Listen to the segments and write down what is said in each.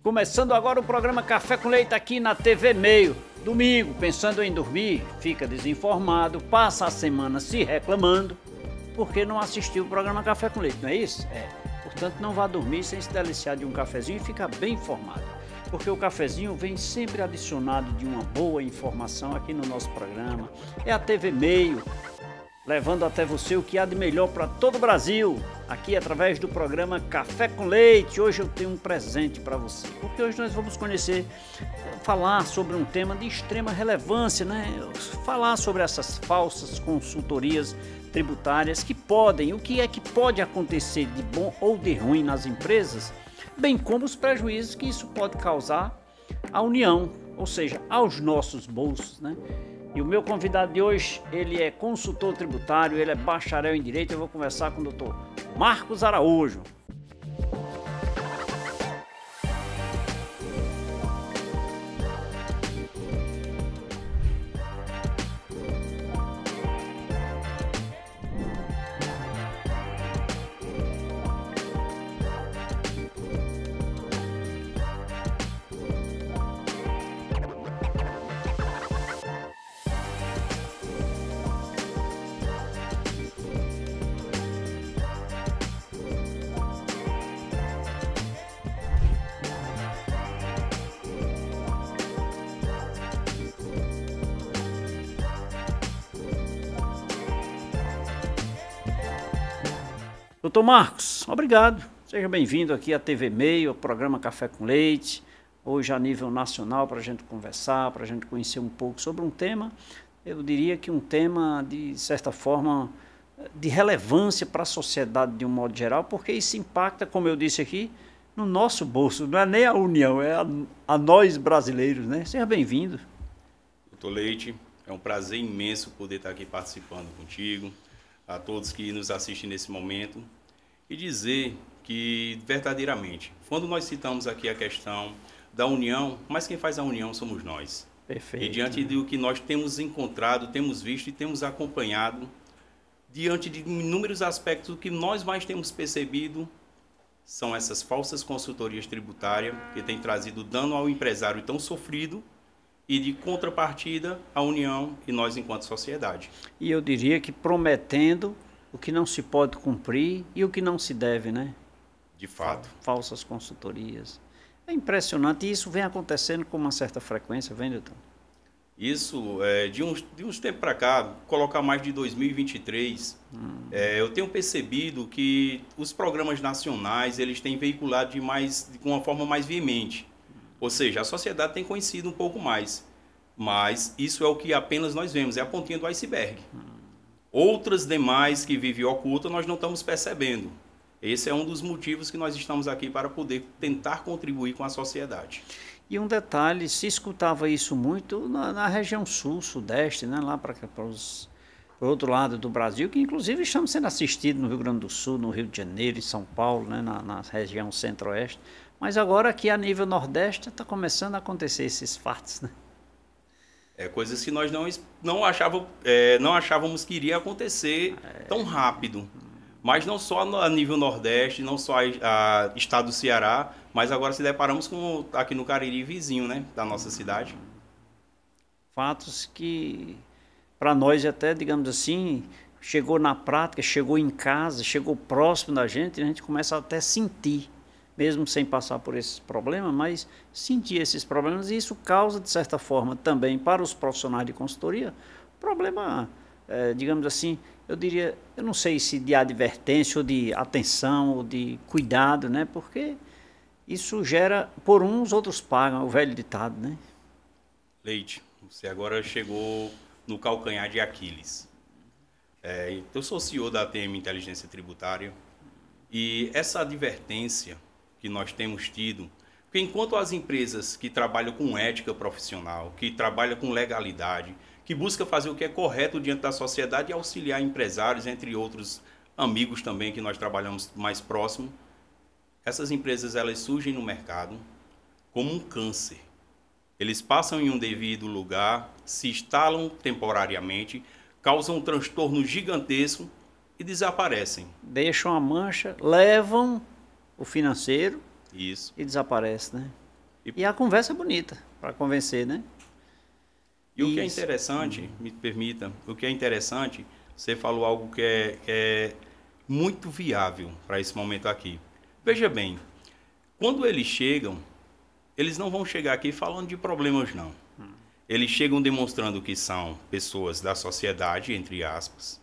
Começando agora o programa Café com Leite aqui na TV Meio. Domingo, pensando em dormir, fica desinformado, passa a semana se reclamando porque não assistiu o programa Café com Leite, não é isso? Portanto, não vá dormir sem se deliciar de um cafezinho e ficar bem informado. Porque o cafezinho vem sempre adicionado de uma boa informação aqui no nosso programa. É a TV Meio, levando até você o que há de melhor para todo o Brasil, aqui através do programa Café com Leite. Hoje eu tenho um presente para você, porque hoje nós vamos falar sobre um tema de extrema relevância, né? Falar sobre essas falsas consultorias tributárias o que é que pode acontecer de bom ou de ruim nas empresas, bem como os prejuízos que isso pode causar à União, ou seja, aos nossos bolsos, né? E o meu convidado de hoje, ele é consultor tributário, ele é bacharel em Direito. Eu vou conversar com o Dr. Marcos Araújo. Doutor Marcos, obrigado. Seja bem-vindo aqui à TV Meio, ao programa Café com Leite, hoje a nível nacional, para a gente conversar, para a gente conhecer um pouco sobre um tema, eu diria que um tema, de certa forma, de relevância para a sociedade de um modo geral, porque isso impacta, como eu disse aqui, no nosso bolso, não é nem a União, é a nós brasileiros, né? Seja bem-vindo. Doutor Leite, é um prazer imenso poder estar aqui participando contigo, a todos que nos assistem nesse momento, e dizer que, verdadeiramente, quando nós citamos aqui a questão da união, mas quem faz a união somos nós. Perfeito. E diante do que nós temos encontrado, temos visto e temos acompanhado, diante de inúmeros aspectos, o que nós mais temos percebido são essas falsas consultorias tributárias que têm trazido dano ao empresário tão sofrido e, de contrapartida, a União e nós enquanto sociedade. E eu diria que prometendo o que não se pode cumprir e o que não se deve, né? De fato. Falsas consultorias. É impressionante, e isso vem acontecendo com uma certa frequência, vem, doutor? Isso, de uns tempos para cá, colocar mais de 2023, eu tenho percebido que os programas nacionais, eles têm veiculado com uma forma mais veemente. Ou seja, a sociedade tem conhecido um pouco mais, mas isso é o que apenas nós vemos, é a pontinha do iceberg. Outras demais que vivem ocultas nós não estamos percebendo. Esse é um dos motivos que nós estamos aqui para poder tentar contribuir com a sociedade. E um detalhe, se escutava isso muito na região sul, sudeste, né, lá para o outro lado do Brasil, que inclusive estamos sendo assistidos no Rio Grande do Sul, no Rio de Janeiro, em São Paulo, né, na região centro-oeste. Mas agora aqui a nível nordeste está começando a acontecer esses fatos, né? Coisas que nós não achávamos que iria acontecer tão rápido. Mas não só a nível nordeste, não só a estado do Ceará, mas agora se deparamos com aqui no Cariri vizinho, né, da nossa cidade. Fatos que, para nós até, digamos assim, chegou na prática, chegou em casa, chegou próximo da gente, e a gente começa até a sentir, mesmo sem passar por esses problemas, mas sentir esses problemas, e isso causa, de certa forma, também para os profissionais de consultoria, problema, digamos assim, eu diria, eu não sei se de advertência ou de atenção ou de cuidado, né? Porque isso gera, por uns, outros pagam, o velho ditado, né? Leite, você agora chegou no calcanhar de Aquiles. Eu sou CEO da ATM Inteligência Tributária, e essa advertência que nós temos tido, porque enquanto as empresas que trabalham com ética profissional, que trabalham com legalidade, que buscam fazer o que é correto diante da sociedade e auxiliar empresários, entre outros amigos também que nós trabalhamos mais próximo, essas empresas elas surgem no mercado como um câncer. Eles passam em um devido lugar, se instalam temporariamente, causam um transtorno gigantesco e desaparecem. Deixam a mancha, levam o financeiro Isso. e desaparece, né? E a conversa é bonita para convencer, né? E o que é interessante, me permita, o que é interessante, você falou algo que é muito viável para esse momento aqui. Veja bem, quando eles chegam, eles não vão chegar aqui falando de problemas, não. Eles chegam demonstrando que são pessoas da sociedade, entre aspas,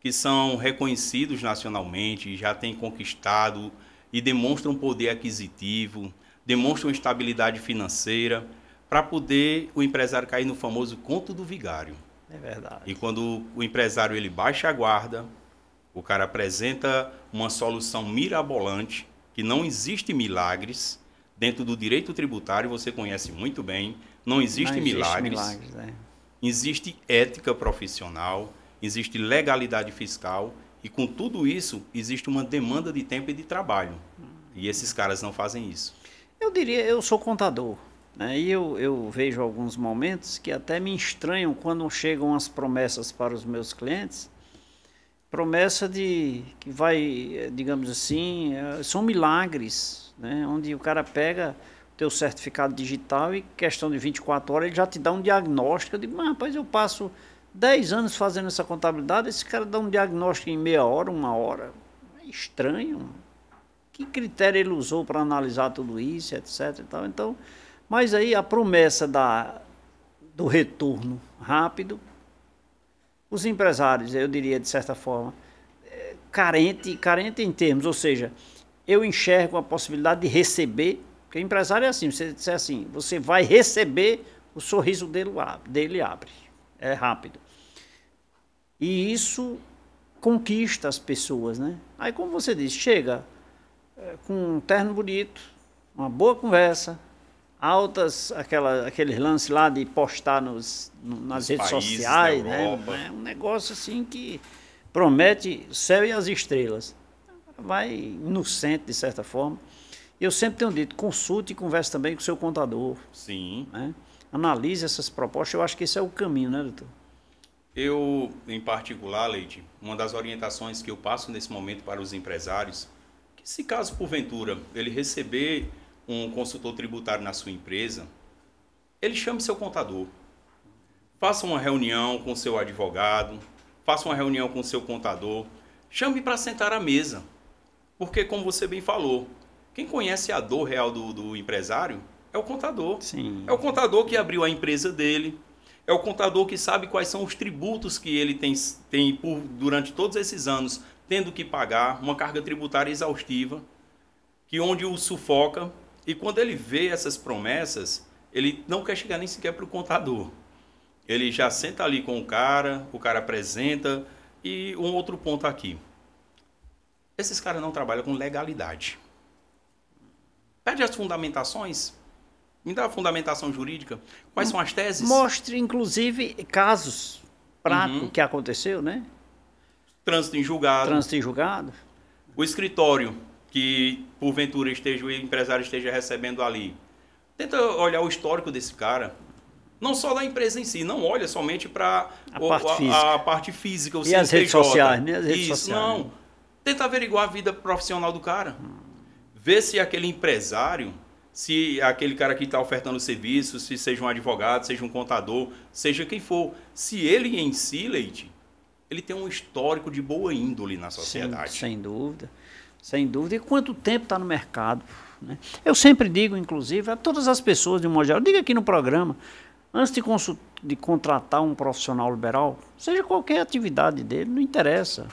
que são reconhecidos nacionalmente, já têm conquistado e demonstram poder aquisitivo, demonstram estabilidade financeira, para poder o empresário cair no famoso conto do vigário. É verdade. E quando o empresário ele baixa a guarda, o cara apresenta uma solução mirabolante, que não existe milagres, dentro do direito tributário, você conhece muito bem, não existe milagres. Existe ética profissional, existe legalidade fiscal, e com tudo isso, existe uma demanda de tempo e de trabalho. E esses caras não fazem isso. Eu diria, eu sou contador. E eu vejo alguns momentos que até me estranham quando chegam as promessas para os meus clientes. Promessa de que vai, digamos assim, são milagres, né? Onde o cara pega o teu certificado digital e questão de 24 horas ele já te dá um diagnóstico. Eu digo, mas rapaz, eu passo 10 anos fazendo essa contabilidade, esse cara dá um diagnóstico em meia hora, 1 hora. É estranho. Que critério ele usou para analisar tudo isso, etc. E tal. Então, mas aí a promessa do retorno rápido, os empresários, eu diria de certa forma, carente em termos, ou seja, eu enxergo a possibilidade de receber, porque empresário é assim, você disser assim, você vai receber, o sorriso dele abre, é rápido. E isso conquista as pessoas, né? Aí como você disse, chega com um terno bonito, uma boa conversa, aqueles lances lá de postar nas redes sociais, né? É um negócio assim que promete o céu e as estrelas. Vai inocente, de certa forma. E eu sempre tenho dito, consulte e converse também com o seu contador. Sim. Né? Analise essas propostas, eu acho que esse é o caminho, né, doutor? Eu, em particular, Leite, uma das orientações que eu passo nesse momento para os empresários, que se caso, porventura, ele receber um consultor tributário na sua empresa, ele chame seu contador. Faça uma reunião com seu advogado, faça uma reunião com seu contador, chame para sentar à mesa. Porque, como você bem falou, quem conhece a dor real do empresário é o contador. Sim. É o contador que abriu a empresa dele, é o contador que sabe quais são os tributos que ele tem durante todos esses anos, tendo que pagar uma carga tributária exaustiva, que onde o sufoca. E quando ele vê essas promessas, ele não quer chegar nem sequer para o contador. Ele já senta ali com o cara apresenta. E um outro ponto aqui. Esses caras não trabalham com legalidade. Pede as fundamentações. Me dá a fundamentação jurídica. Quais são as teses? Mostre, inclusive, casos práticos que aconteceu, né? Trânsito em julgado. Trânsito em julgado. O escritório que, porventura, o empresário esteja recebendo ali. Tenta olhar o histórico desse cara. Não só da empresa em si, não olha somente para a parte física, o CNPJ. E as redes sociais, né? As redes Isso, sociais, não. Né? Tenta averiguar a vida profissional do cara. Vê se aquele empresário, se aquele cara que está ofertando serviço, se seja um advogado, seja um contador, seja quem for, se ele em si, Leite, ele tem um histórico de boa índole na sociedade. Sem dúvida. Sem dúvida. E quanto tempo está no mercado? Né? Eu sempre digo, inclusive, a todas as pessoas de um modo geral, diga aqui no programa, antes de contratar um profissional liberal, seja qualquer atividade dele, não interessa.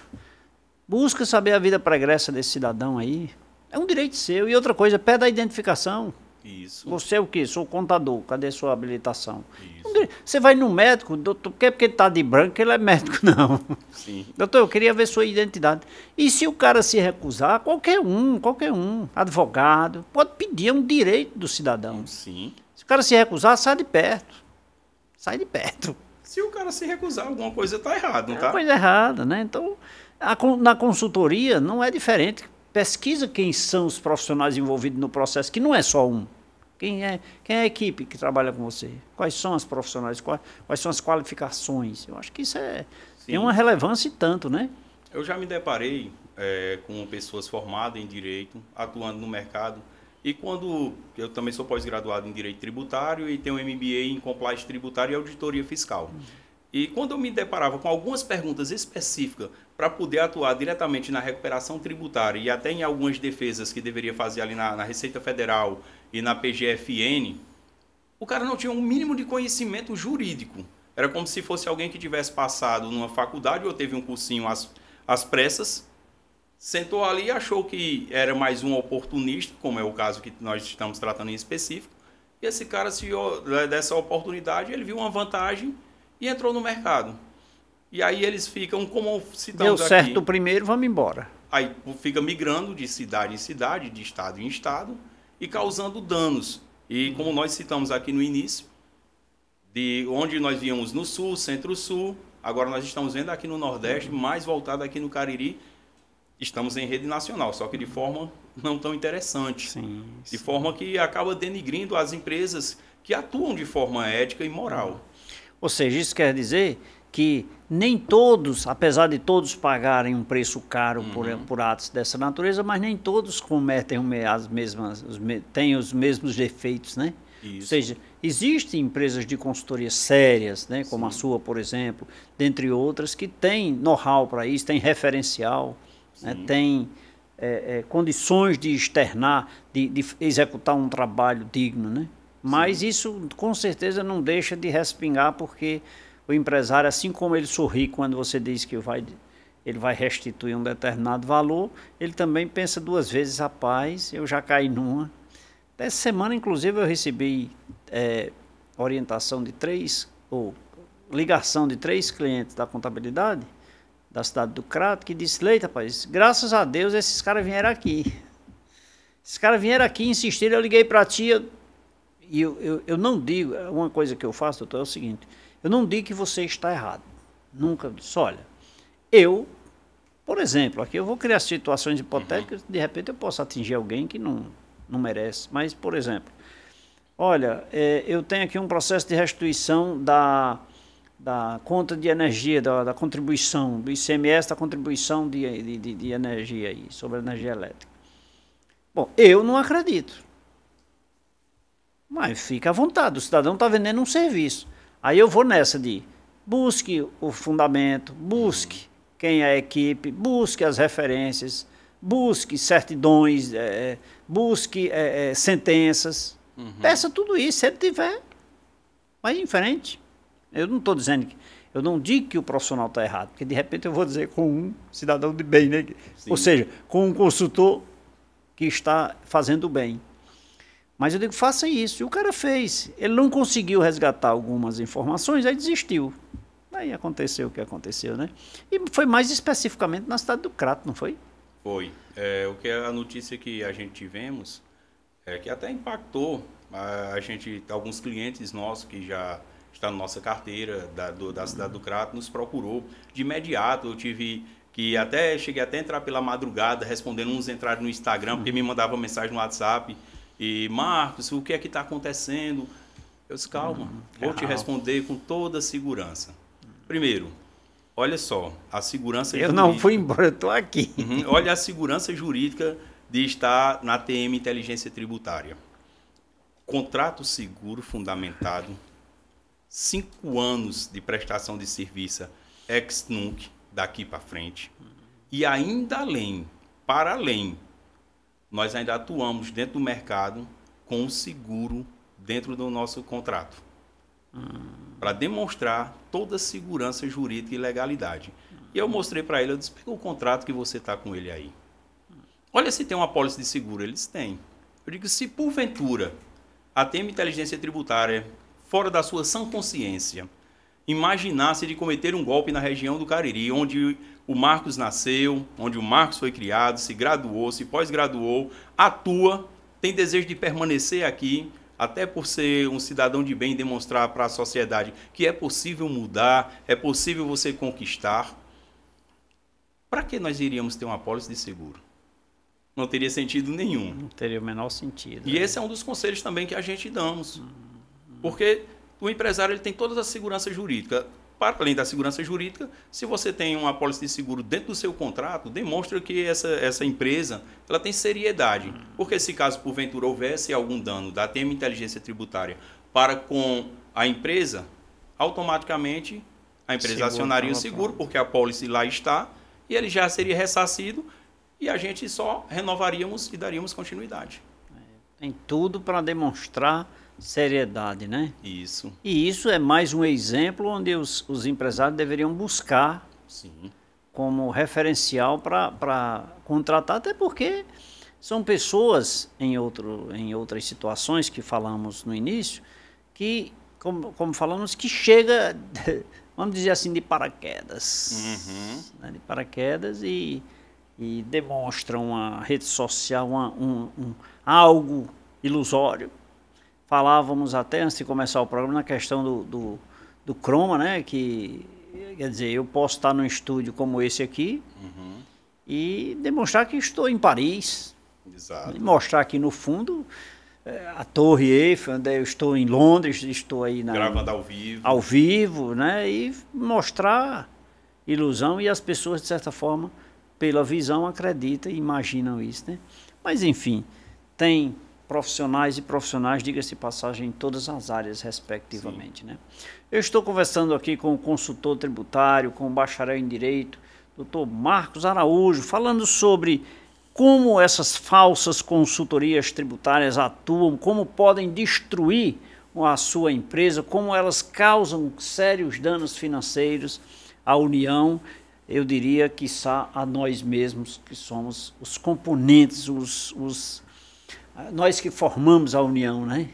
Busca saber a vida pregressa desse cidadão aí. É um direito seu. E outra coisa, pede a identificação. Isso. Você é o quê? Sou contador. Cadê sua habilitação? Isso. Você vai no médico, doutor, porque ele está de branco, ele é médico, não. Sim. Doutor, eu queria ver sua identidade. E se o cara se recusar, qualquer um, advogado, pode pedir, é um direito do cidadão. Sim. Se o cara se recusar, sai de perto. Sai de perto. Se o cara se recusar, alguma coisa está errada, não é tá? Coisa errada, né? Então, na consultoria não é diferente. Pesquisa quem são os profissionais envolvidos no processo, que não é só um. Quem é a equipe que trabalha com você? Quais são as profissionais? Quais são as qualificações? Eu acho que isso tem uma relevância e tanto, né? Eu já me deparei com pessoas formadas em direito, atuando no mercado, E quando eu também sou pós-graduado em Direito Tributário e tenho um MBA em Compliance Tributário e Auditoria Fiscal. E quando eu me deparava com algumas perguntas específicas para poder atuar diretamente na recuperação tributária e até em algumas defesas que deveria fazer ali na Receita Federal e na PGFN, o cara não tinha um mínimo de conhecimento jurídico. Era como se fosse alguém que tivesse passado numa faculdade ou teve um cursinho às pressas, sentou ali e achou que era mais um oportunista, como é o caso que nós estamos tratando em específico, e esse cara se dessa oportunidade, ele viu uma vantagem e entrou no mercado. E aí eles ficam, como citamos aqui... Deu certo aqui, o primeiro, vamos embora. Aí fica migrando de cidade em cidade, de estado em estado, e causando danos. E como nós citamos aqui no início, de onde nós víamos no Sul, Centro-Sul, agora nós estamos vendo aqui no Nordeste, mais voltado aqui no Cariri, estamos em rede nacional, só que de forma não tão interessante. Sim. De forma que acaba denigrindo as empresas que atuam de forma ética e moral. Ou seja, isso quer dizer que nem todos, apesar de todos pagarem um preço caro por atos dessa natureza, mas nem todos cometem têm os mesmos defeitos, né? Isso. Ou seja, existem empresas de consultoria sérias, né, como a sua, por exemplo, dentre outras, que têm know-how para isso, têm referencial, né, têm condições de externar, de executar um trabalho digno, né? Mas isso, com certeza, não deixa de respingar, porque o empresário, assim como ele sorri quando você diz que ele vai restituir um determinado valor, ele também pensa duas vezes, rapaz, eu já caí numa. Essa semana, inclusive, eu recebi orientação de ligação de 3 clientes da contabilidade da cidade do Crato, que disse: Leite, rapaz, graças a Deus esses caras vieram aqui. Esses caras vieram aqui, insistiram, eu liguei para a tia, e eu não digo, uma coisa que eu faço, doutor, é o seguinte: eu não digo que você está errado. Nunca disse, olha, por exemplo, aqui eu vou criar situações hipotéticas, de repente eu posso atingir alguém que não merece. Mas, por exemplo, olha, eu tenho aqui um processo de restituição da conta de energia, da contribuição, do ICMS, da contribuição de energia aí, sobre a energia elétrica. Bom, eu não acredito. Mas fica à vontade, o cidadão está vendendo um serviço. Aí eu vou nessa de busque o fundamento, busque quem é a equipe, busque as referências, busque certidões, busque sentenças, peça tudo isso, se ele tiver, vai em frente. Eu não estou dizendo eu não digo que o profissional está errado, porque de repente eu vou dizer com um cidadão de bem, né? Ou seja, com um consultor que está fazendo bem. Mas eu digo, faça isso. E o cara fez. Ele não conseguiu resgatar algumas informações, aí desistiu. Aí aconteceu o que aconteceu, né? E foi mais especificamente na cidade do Crato, não foi? Foi. O que a notícia que a gente tivemos, que até impactou alguns clientes nossos que já estão na nossa carteira da cidade do Crato, nos procurou. De imediato eu tive que cheguei até a entrar pela madrugada, respondendo, uns entraram no Instagram, porque me mandavam mensagem no WhatsApp. E, Marcos, o que é que está acontecendo? Eu disse, calma, vou te responder com toda a segurança. Primeiro, olha só, a segurança jurídica... Eu não fui embora, eu estou aqui. Olha a segurança jurídica de estar na TM Inteligência Tributária. Contrato seguro fundamentado, 5 anos de prestação de serviço ex-nunc, daqui para frente. E ainda para além, nós ainda atuamos dentro do mercado com um seguro dentro do nosso contrato. Para demonstrar toda a segurança jurídica e legalidade. E eu mostrei para ele, eu disse, pega o contrato que você está com ele aí. Olha se tem uma apólice de seguro. Eles têm. Eu digo, se porventura a TM Inteligência Tributária, fora da sua sã consciência, imaginasse de cometer um golpe na região do Cariri, onde o Marcos nasceu, onde o Marcos foi criado, se graduou, se pós-graduou, atua, tem desejo de permanecer aqui, até por ser um cidadão de bem, demonstrar para a sociedade que é possível mudar, é possível você conquistar. Para que nós iríamos ter uma apólice de seguro? Não teria sentido nenhum. Não teria o menor sentido. E esse é um dos conselhos também que a gente damos. Porque o empresário ele tem toda a segurança jurídica. para além da segurança jurídica, se você tem uma apólice de seguro dentro do seu contrato, demonstra que essa empresa ela tem seriedade. Porque se caso, porventura, houvesse algum dano da ATM Inteligência Tributária para com a empresa, automaticamente a empresa acionaria o seguro, porque a apólice lá está, e ele já seria ressarcido, e a gente só renovaríamos e daríamos continuidade. Tem tudo para demonstrar seriedade, né? Isso. E isso é mais um exemplo onde os empresários deveriam buscar Sim. como referencial para contratar, até porque são pessoas em outras situações que falamos no início, que, como falamos, que chega, vamos dizer assim, de paraquedas. Né? De paraquedas e demonstra uma rede social, algo ilusório. Falávamos até antes de começar o programa na questão do croma, né? Que, quer dizer, eu posso estar num estúdio como esse aqui e demonstrar que estou em Paris. Exato. E mostrar aqui no fundo a Torre Eiffel, onde eu estou em Londres, estou aí gravando ao vivo. Ao vivo, né? E mostrar ilusão, e as pessoas, de certa forma, pela visão, acreditam e imaginam isso, né? Mas, enfim, tem profissionais e profissionais, diga-se de passagem, em todas as áreas, respectivamente, né? Eu estou conversando aqui com o consultor tributário, com o bacharel em Direito, Dr. Marcos Araújo, falando sobre como essas falsas consultorias tributárias atuam, como podem destruir a sua empresa, como elas causam sérios danos financeiros à União, eu diria, quiçá, a nós mesmos, que somos os componentes, nós que formamos a União, né?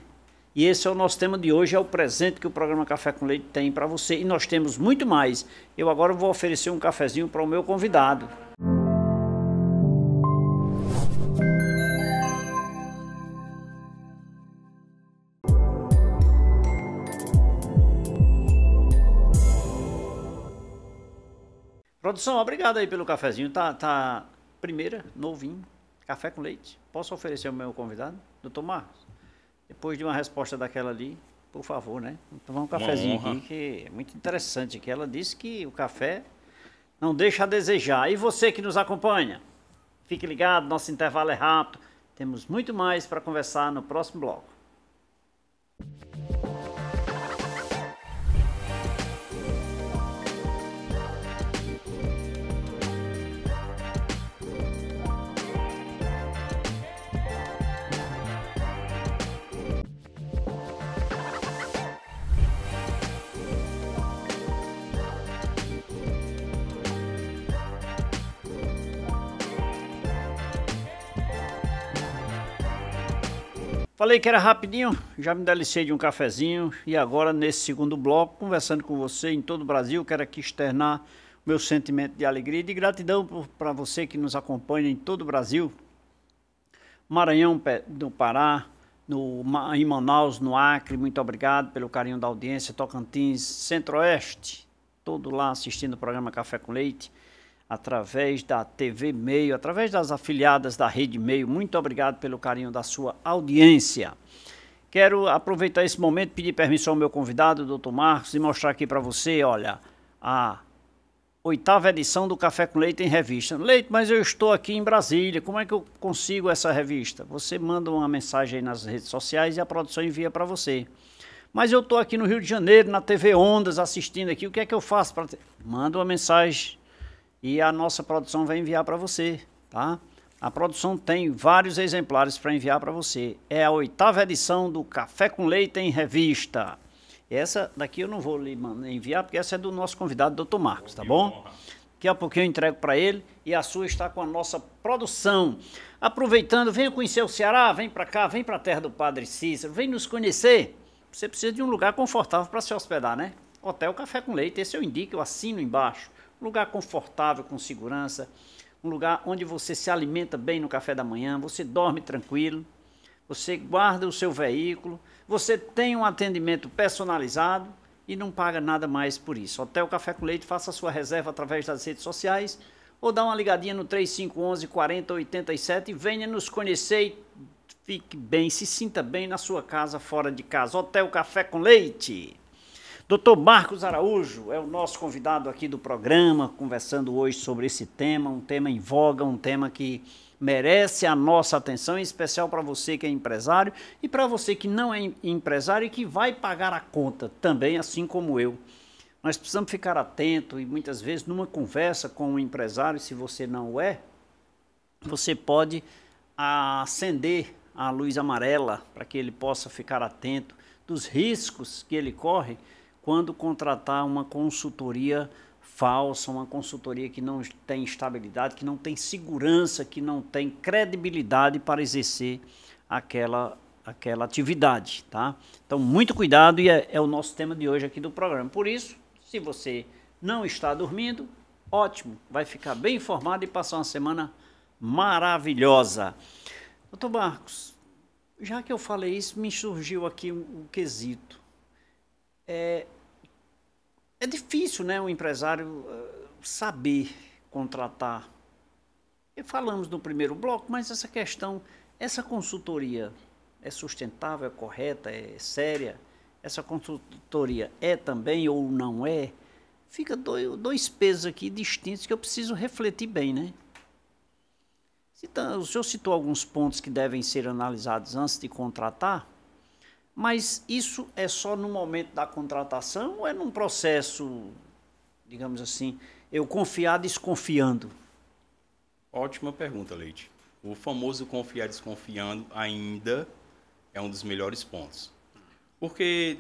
E esse é o nosso tema de hoje, é o presente que o programa Café com Leite tem para você. E nós temos muito mais. Eu agora vou oferecer um cafezinho para o meu convidado. Produção, obrigado aí pelo cafezinho. Tá primeira, novinho, café com leite. Posso oferecer ao meu convidado, Dr. Marcos? Depois de uma resposta daquela ali, por favor, né? Vamos tomar um cafezinho aqui, que é muito interessante, que ela disse que o café não deixa a desejar. E você que nos acompanha, fique ligado, nosso intervalo é rápido. Temos muito mais para conversar no próximo bloco. Falei que era rapidinho, já me delicei de um cafezinho e agora nesse segundo bloco, conversando com você em todo o Brasil, quero aqui externar o meu sentimento de alegria e de gratidão para você que nos acompanha em todo o Brasil. Maranhão, do Pará, em Manaus, no Acre, muito obrigado pelo carinho da audiência. Tocantins, Centro-Oeste, todo lá assistindo o programa Café com Leite, através da TV Meio, através das afiliadas da Rede Meio. Muito obrigado pelo carinho da sua audiência. Quero aproveitar esse momento, pedir permissão ao meu convidado, Dr. Marcos, e mostrar aqui para você, olha, a 8ª edição do Café com Leite em revista. Leite, mas eu estou aqui em Brasília, como é que eu consigo essa revista? Você manda uma mensagem aí nas redes sociais e a produção envia para você. Mas eu estou aqui no Rio de Janeiro, na TV Ondas, assistindo aqui, o que é que eu faço? Manda uma mensagem e a nossa produção vai enviar para você, tá? A produção tem vários exemplares para enviar para você. É a 8ª edição do Café com Leite em revista. Essa daqui eu não vou lhe enviar, porque essa é do nosso convidado, Dr. Marcos, tá bom? Daqui a pouquinho eu entrego para ele e a sua está com a nossa produção. Aproveitando, venha conhecer o Ceará, vem para cá, vem para a terra do Padre Cícero, vem nos conhecer. Você precisa de um lugar confortável para se hospedar, né? Hotel Café com Leite, esse eu indico, eu assino embaixo. Um lugar confortável, com segurança, um lugar onde você se alimenta bem no café da manhã, você dorme tranquilo, você guarda o seu veículo, você tem um atendimento personalizado e não paga nada mais por isso. Hotel Café com Leite, faça a sua reserva através das redes sociais ou dá uma ligadinha no 3511 4087 e venha nos conhecer e fique bem, se sinta bem na sua casa, fora de casa. Hotel Café com Leite. Dr. Marcos Araújo é o nosso convidado aqui do programa, conversando hoje sobre esse tema, um tema em voga, um tema que merece a nossa atenção, em especial para você que é empresário e para você que não é empresário e que vai pagar a conta também, assim como eu. Nós precisamos ficar atento e muitas vezes numa conversa com um empresário, se você não o é, você pode acender a luz amarela para que ele possa ficar atento dos riscos que ele corre quando contratar uma consultoria falsa, uma consultoria que não tem estabilidade, que não tem segurança, que não tem credibilidade para exercer aquela atividade, tá? Então, muito cuidado e é o nosso tema de hoje aqui do programa. Por isso, se você não está dormindo, ótimo, vai ficar bem informado e passar uma semana maravilhosa. Doutor Marcos, já que eu falei isso, me surgiu aqui um quesito. É difícil, né, um empresário saber contratar. E falamos no primeiro bloco, mas essa questão, essa consultoria é sustentável, é correta, é séria? Essa consultoria é também ou não é? Fica dois pesos aqui distintos que eu preciso refletir bem, né? O senhor citou alguns pontos que devem ser analisados antes de contratar, mas isso é só no momento da contratação ou é num processo, digamos assim, eu confiar desconfiando? Ótima pergunta, Leite. O famoso confiar desconfiando ainda é um dos melhores pontos. Porque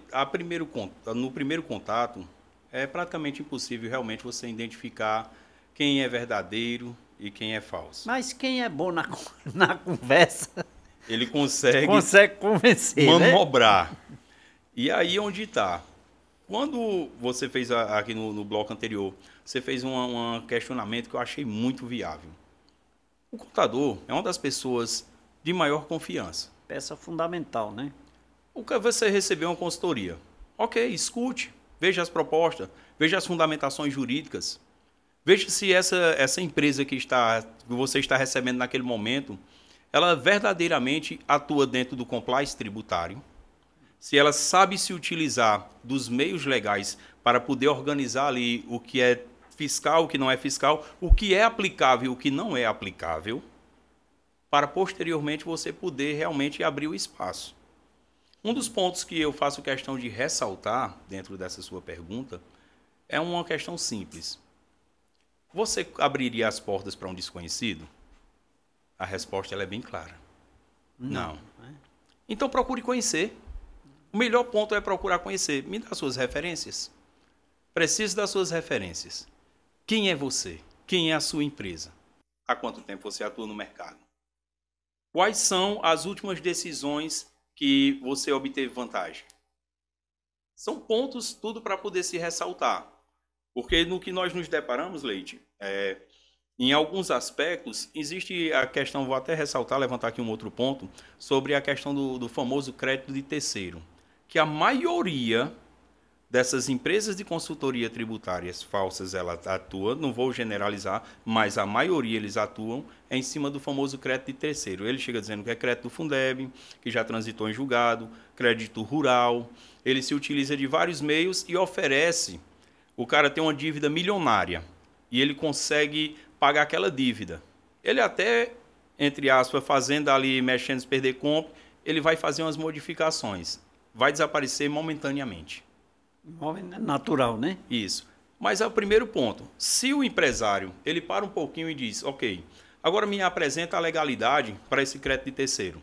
no primeiro contato é praticamente impossível realmente você identificar quem é verdadeiro e quem é falso. Mas quem é bom na conversa... Ele consegue convencer, manobrar. Né? E aí onde está? Quando você fez aqui no bloco anterior, você fez um questionamento que eu achei muito viável. O contador é uma das pessoas de maior confiança. Peça fundamental, né? O que você recebeu uma consultoria? Ok, escute, veja as propostas, veja as fundamentações jurídicas, veja se essa empresa que você está recebendo naquele momento, ela verdadeiramente atua dentro do compliance tributário, se ela sabe se utilizar dos meios legais para poder organizar ali o que é fiscal, o que não é fiscal, o que é aplicável e o que não é aplicável, para posteriormente você poder realmente abrir o espaço. Um dos pontos que eu faço questão de ressaltar dentro dessa sua pergunta é uma questão simples. Você abriria as portas para um desconhecido? A resposta ela é bem clara. Não. Então procure conhecer. O melhor ponto é procurar conhecer. Me dá suas referências. Preciso das suas referências. Quem é você? Quem é a sua empresa? Há quanto tempo você atua no mercado? Quais são as últimas decisões que você obteve vantagem? São pontos tudo para poder se ressaltar. Porque no que nós nos deparamos, Leite, em alguns aspectos, existe a questão, vou até ressaltar, levantar aqui um outro ponto, sobre a questão do famoso crédito de terceiro. Que a maioria dessas empresas de consultoria tributárias falsas, ela atua, não vou generalizar, mas a maioria eles atuam em cima do famoso crédito de terceiro. Ele chega dizendo que é crédito do Fundeb, que já transitou em julgado, crédito rural, ele se utiliza de vários meios e oferece, o cara tem uma dívida milionária e ele consegue pagar aquela dívida. Ele até, entre aspas, fazendo ali, mexendo, perder compra, ele vai fazer umas modificações. Vai desaparecer momentaneamente. Natural, né? Isso. Mas é o primeiro ponto. Se o empresário, ele para um pouquinho e diz, ok, agora me apresenta a legalidade para esse crédito de terceiro.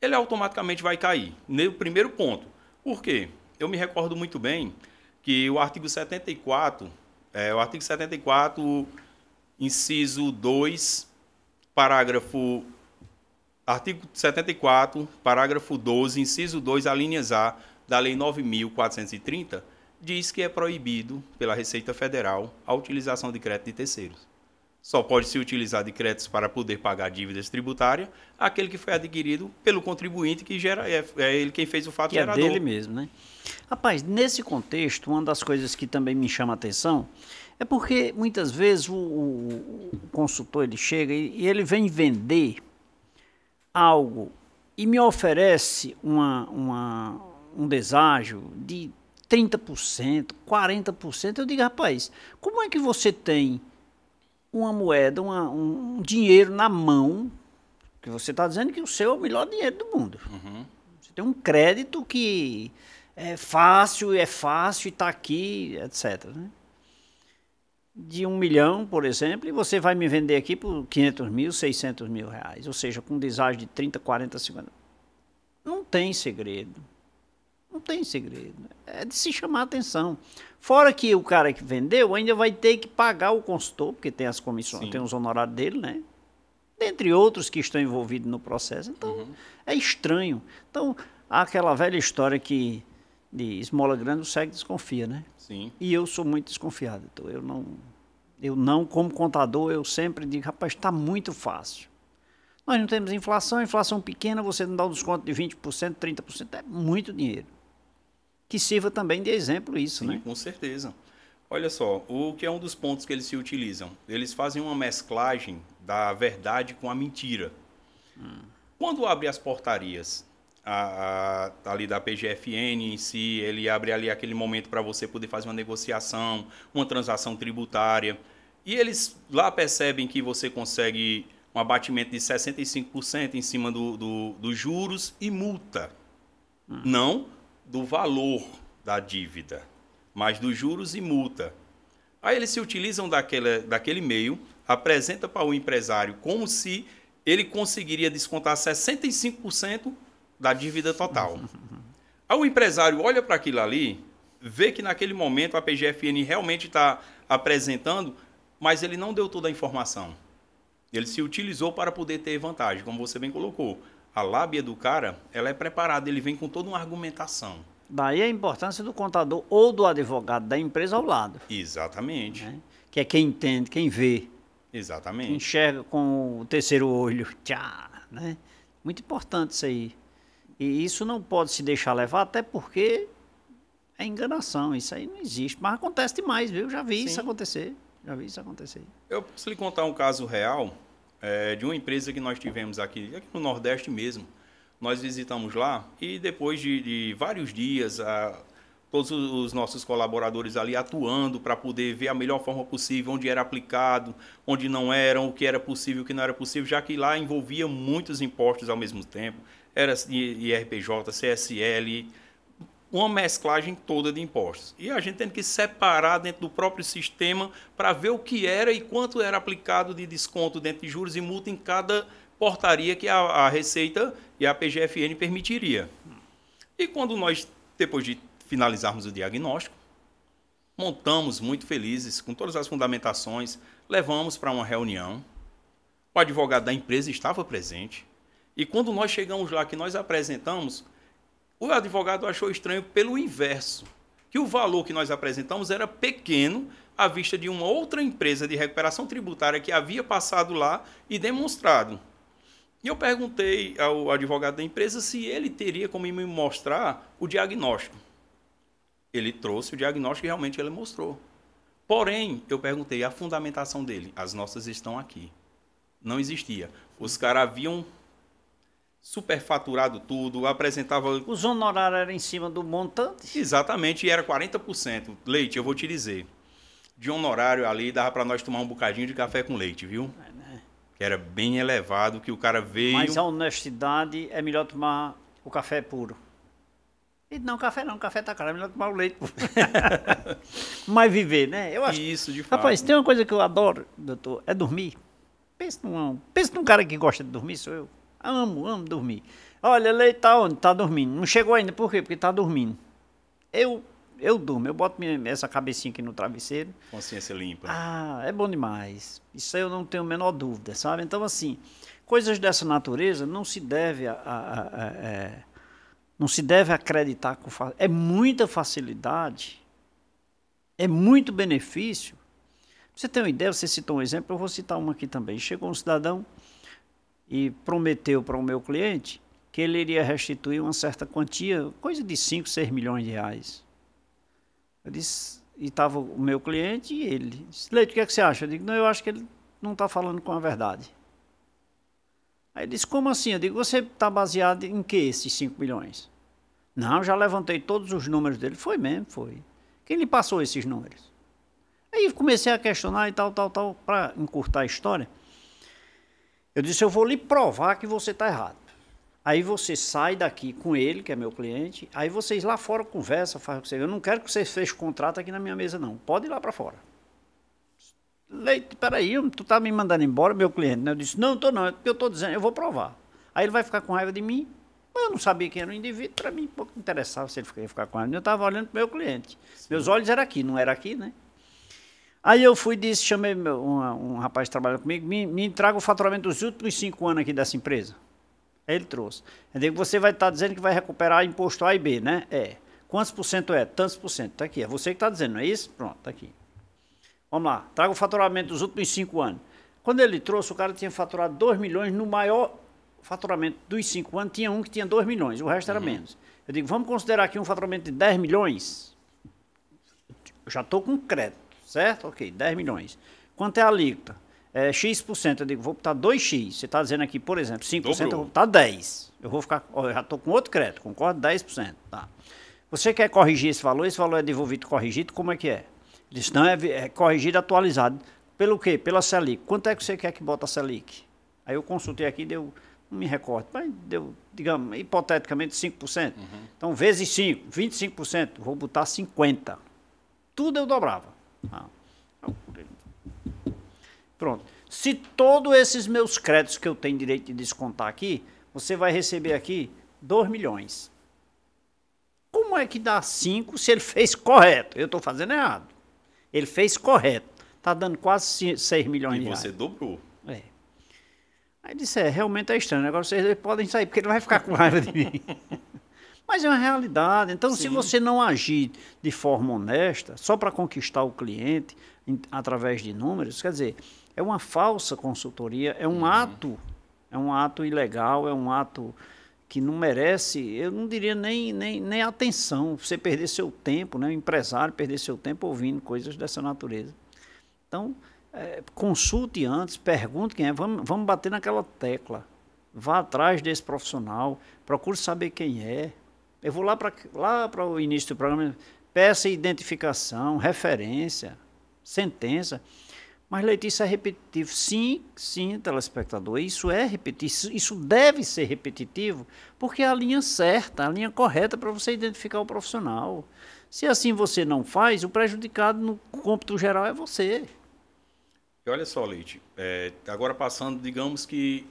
Ele automaticamente vai cair. No primeiro ponto. Por quê? Eu me recordo muito bem que o artigo 74... o artigo 74, inciso 2, parágrafo... Artigo 74, parágrafo 12, inciso 2, alíneas A, da Lei 9.430, diz que é proibido, pela Receita Federal, a utilização de crédito de terceiros. Só pode se utilizar de créditos para poder pagar dívidas tributárias aquele que foi adquirido pelo contribuinte, que é ele quem fez o fato gerador. É dele mesmo, né? Rapaz, nesse contexto, uma das coisas que também me chama a atenção é porque muitas vezes o consultor ele chega e ele vem vender algo e me oferece um deságio de 30%, 40%. Eu digo, rapaz, como é que você tem uma moeda, um dinheiro na mão, que você está dizendo que o seu é o melhor dinheiro do mundo. Você tem um crédito que é fácil e está aqui, etc. Né? De 1 milhão, por exemplo, e você vai me vender aqui por 500 mil, 600 mil reais, ou seja, com deságio de 30, 40, 50. Não tem segredo. Não tem segredo. É de se chamar a atenção. Fora que o cara que vendeu ainda vai ter que pagar o consultor, porque tem as comissões, Sim. tem os honorários dele, né? Dentre outros que estão envolvidos no processo. Então, é estranho. Então, há aquela velha história que de esmola grande o cego desconfia, né? Sim. E eu sou muito desconfiado. Então, eu não, como contador, eu sempre digo, rapaz, está muito fácil. Nós não temos inflação pequena, você não dá um desconto de 20%, 30%, é muito dinheiro. Que sirva também de exemplo isso, Sim, né? Com certeza. Olha só, o que é um dos pontos que eles se utilizam? Eles fazem uma mesclagem da verdade com a mentira. Quando abre as portarias ali da PGFN em si, ele abre ali aquele momento para você poder fazer uma negociação, uma transação tributária, e eles lá percebem que você consegue um abatimento de 65% em cima dos juros e multa. Não do valor da dívida, mas dos juros e multa. Aí eles se utilizam daquele meio, apresenta para o empresário como se ele conseguiria descontar 65% da dívida total. Aí o empresário olha para aquilo ali, vê que naquele momento a PGFN realmente está apresentando, mas ele não deu toda a informação. Ele se utilizou para poder ter vantagem, como você bem colocou. A lábia do cara, ela é preparada, ele vem com toda uma argumentação. Daí a importância do contador ou do advogado da empresa ao lado. Exatamente. Né? Que é quem entende, quem vê. Exatamente. Quem enxerga com o terceiro olho. Tchá, né? Muito importante isso aí. E isso não pode se deixar levar, até porque é enganação. Isso aí não existe. Mas acontece demais, viu? Já vi isso acontecer. Eu posso lhe contar um caso real de uma empresa que nós tivemos aqui no Nordeste mesmo. Nós visitamos lá e depois de vários dias, todos os nossos colaboradores ali atuando para poder ver a melhor forma possível, onde era aplicado, onde não era, o que era possível, o que não era possível, já que lá envolvia muitos impostos ao mesmo tempo. Era IRPJ, CSL, uma mesclagem toda de impostos. E a gente tendo que separar dentro do próprio sistema para ver o que era e quanto era aplicado de desconto dentro de juros e multa em cada portaria que a Receita e a PGFN permitiria. E quando nós, depois de finalizarmos o diagnóstico, montamos muito felizes, com todas as fundamentações, levamos para uma reunião, o advogado da empresa estava presente, e quando nós chegamos lá, que nós apresentamos, o advogado achou estranho pelo inverso, que o valor que nós apresentamos era pequeno à vista de uma outra empresa de recuperação tributária que havia passado lá e demonstrado. E eu perguntei ao advogado da empresa se ele teria como me mostrar o diagnóstico. Ele trouxe o diagnóstico e realmente ele mostrou. Porém, eu perguntei a fundamentação dele. As nossas estão aqui. Não existia. Os caras haviam superfaturado tudo, apresentava... Os honorários eram em cima do montante? Exatamente, e era 40%. Leite, eu vou te dizer. De honorário ali, dava para nós tomar um bocadinho de café com leite, viu? Que era bem elevado, que o cara veio... Mas a honestidade é melhor tomar o café puro. E não, café tá caro, é melhor tomar o leite puro. Mas viver, né? Eu acho... Isso, de fato. Rapaz, tem uma coisa que eu adoro, doutor, é dormir. Pensa num cara que gosta de dormir, sou eu. Amo dormir. Olha, leite tá onde? Tá dormindo. Não chegou ainda, por quê? Porque tá dormindo. Eu durmo, eu boto essa cabecinha aqui no travesseiro. Consciência limpa. Ah, é bom demais. Isso aí eu não tenho a menor dúvida, sabe? Então, assim, coisas dessa natureza não se deve não se deve acreditar com é muita facilidade, é muito benefício. Pra você ter uma ideia, você citou um exemplo, eu vou citar uma aqui também. Chegou um cidadão e prometeu para o meu cliente que ele iria restituir uma certa quantia, coisa de 5, 6 milhões de reais. Eu disse, e estava o meu cliente e ele. Disse, Leite, o que é que você acha? Eu digo, não, eu acho que ele não está falando com a verdade. Aí ele disse, como assim? Eu digo, você está baseado em que esses 5 milhões? Não, já levantei todos os números dele. Foi mesmo, foi. Quem lhe passou esses números? Aí comecei a questionar e tal, para encurtar a história. Eu disse, eu vou lhe provar que você está errado. Aí você sai daqui com ele, que é meu cliente, aí vocês lá fora conversam, fazem o que você. Eu não quero que vocês fechem contrato aqui na minha mesa, não. Pode ir lá para fora. Leite, peraí, tu tá me mandando embora, meu cliente, né? Eu disse, não, tô não, é porque eu tô dizendo, eu vou provar. Aí ele vai ficar com raiva de mim, mas eu não sabia quem era o indivíduo, para mim pouco interessava se ele ia ficar com raiva. Eu estava olhando pro meu cliente. Sim. Meus olhos eram aqui, não era aqui, né? Aí eu fui e disse, chamei um rapaz que trabalha comigo, me traga o faturamento dos últimos 5 anos aqui dessa empresa. Aí ele trouxe. Eu digo, você vai estar dizendo que vai recuperar imposto A e B, né? É. Quantos por cento é? Tantos por cento. Tá aqui, é você que está dizendo, não é isso? Pronto, tá aqui. Vamos lá, traga o faturamento dos últimos 5 anos. Quando ele trouxe, o cara tinha faturado 2 milhões, no maior faturamento dos 5 anos, tinha um que tinha 2 milhões, o resto era menos. Eu digo, vamos considerar aqui um faturamento de 10 milhões? Eu já estou com crédito, certo? Ok, 10 milhões. Quanto é a alíquota? É X%, eu digo, vou botar 2X. Você está dizendo aqui, por exemplo, 5%, dobrou. Eu vou botar 10%. Eu vou ficar, eu já estou com outro crédito, concordo? 10%. Tá. Você quer corrigir esse valor é devolvido corrigido, como é que é? Ele disse, não, é corrigido atualizado. Pelo quê? Pela Selic. Quanto é que você quer que bota a Selic? Aí eu consultei aqui, deu, não me recordo, mas deu, digamos, hipoteticamente 5%. Então, vezes 5, 25%, vou botar 50%. Tudo eu dobrava. Pronto. Se todos esses meus créditos que eu tenho direito de descontar aqui, você vai receber aqui 2 milhões. Como é que dá 5 se ele fez correto? Eu estou fazendo errado. Ele fez correto. Está dando quase 6 milhões de reais. E você dobrou. É. Aí disse, realmente é estranho. Agora vocês podem sair, porque ele vai ficar com raiva de mim. Mas é uma realidade. Então, se você não agir de forma honesta, só para conquistar o cliente, através de números, quer dizer, é uma falsa consultoria, é um ato ilegal, é um ato que não merece, eu não diria nem atenção, você perder seu tempo, né? O empresário perder seu tempo ouvindo coisas dessa natureza. Então, consulte antes, pergunte quem é, vamos bater naquela tecla, vá atrás desse profissional, procure saber quem é. Eu vou lá para o início do programa, peça identificação, referência, sentença. Mas, Letícia, é repetitivo. Sim, telespectador, isso é repetitivo, isso deve ser repetitivo, porque é a linha certa, a linha correta para você identificar o profissional. Se assim você não faz, o prejudicado no cômputo geral é você. E olha só, Leite, agora passando, digamos que